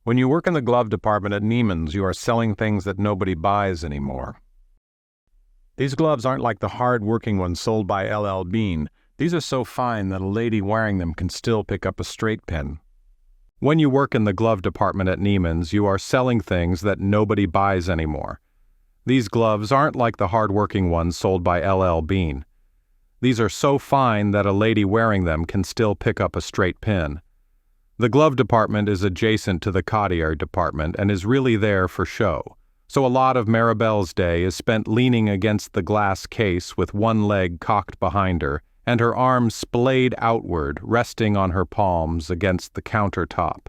When you work in the glove department at Neiman's, you are selling things that nobody buys anymore. These gloves aren't like the hard-working ones sold by LL Bean. These are so fine that a lady wearing them can still pick up a straight pen. When you work in the glove department at Neiman's, you are selling things that nobody buys anymore. These gloves aren't like the hard-working ones sold by LL Bean. These are so fine that a lady wearing them can still pick up a straight pin. The glove department is adjacent to the Cartier department and is really there for show. So a lot of Maribel's day is spent leaning against the glass case with one leg cocked behind her and her arms splayed outward, resting on her palms against the countertop.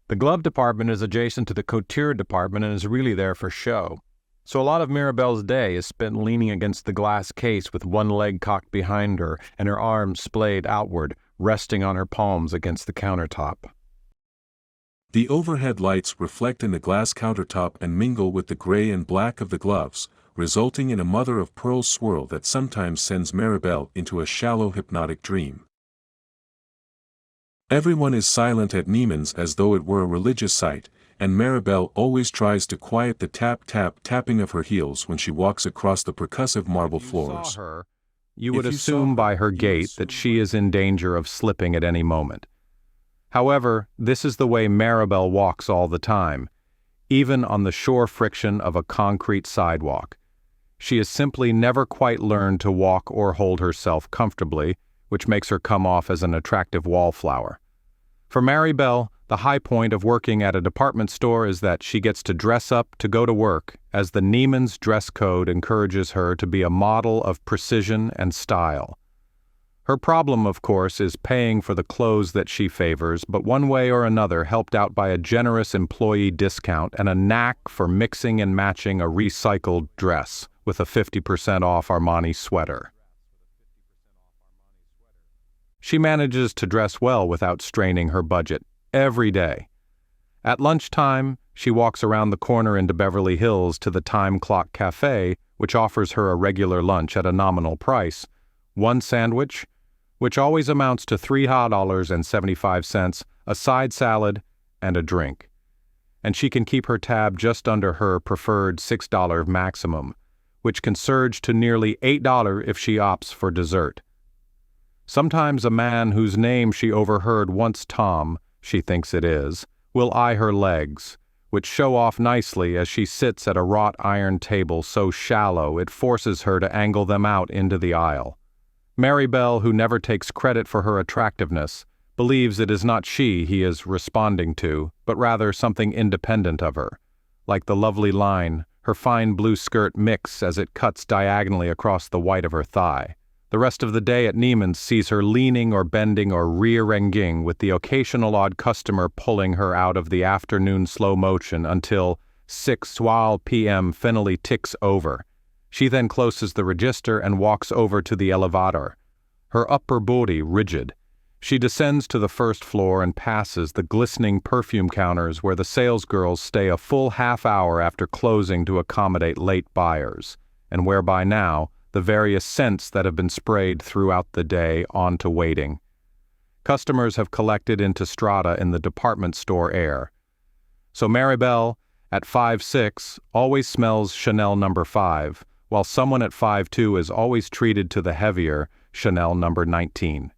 The glove department is adjacent to the couture department and is really there for show. So a lot of Maribel's day is spent leaning against the glass case with one leg cocked behind her and her arms splayed outward, resting on her palms against the countertop. The overhead lights reflect in the glass countertop and mingle with the gray and black of the gloves, resulting in a mother-of-pearl swirl that sometimes sends Maribel into a shallow hypnotic dream. Everyone is silent at Neiman's as though it were a religious site, and Maribel always tries to quiet the tap-tap-tapping of her heels when she walks across the percussive marble floors. You would assume by her gait that she is in danger of slipping at any moment. However, this is the way Maribel walks all the time, even on the sure friction of a concrete sidewalk. She has simply never quite learned to walk or hold herself comfortably, which makes her come off as an attractive wallflower. For Maribel, the high point of working at a department store is that she gets to dress up to go to work, as the Neiman's dress code encourages her to be a model of precision and style. Her problem, of course, is paying for the clothes that she favors, but one way or another helped out by a generous employee discount and a knack for mixing and matching a recycled dress with a 50% off Armani sweater. She manages to dress well without straining her budget every day. At lunchtime, she walks around the corner into Beverly Hills to the Time Clock Cafe, which offers her a regular lunch at a nominal price, one sandwich, which always amounts to $3.75, a side salad, and a drink. And she can keep her tab just under her preferred $6 maximum, which can surge to nearly $8 if she opts for dessert. Sometimes a man whose name she overheard once Tom, she thinks it is, will eye her legs, which show off nicely as she sits at a wrought iron table so shallow it forces her to angle them out into the aisle. Maribel, who never takes credit for her attractiveness, believes it is not she he is responding to, but rather something independent of her, like the lovely line her fine blue skirt mix as it cuts diagonally across the white of her thigh. The rest of the day at Neiman's sees her leaning or bending or rear-ending, with the occasional odd customer pulling her out of the afternoon slow motion until 6:12 p.m. finally ticks over. She then closes the register and walks over to the elevator, her upper body rigid. She descends to the first floor and passes the glistening perfume counters where the salesgirls stay a full half hour after closing to accommodate late buyers, and where by now the various scents that have been sprayed throughout the day on to waiting. Customers have collected into strata in the department store air. So Maribel, at 5'6", always smells Chanel No. 5, while someone at 5'2" is always treated to the heavier Chanel No. 19.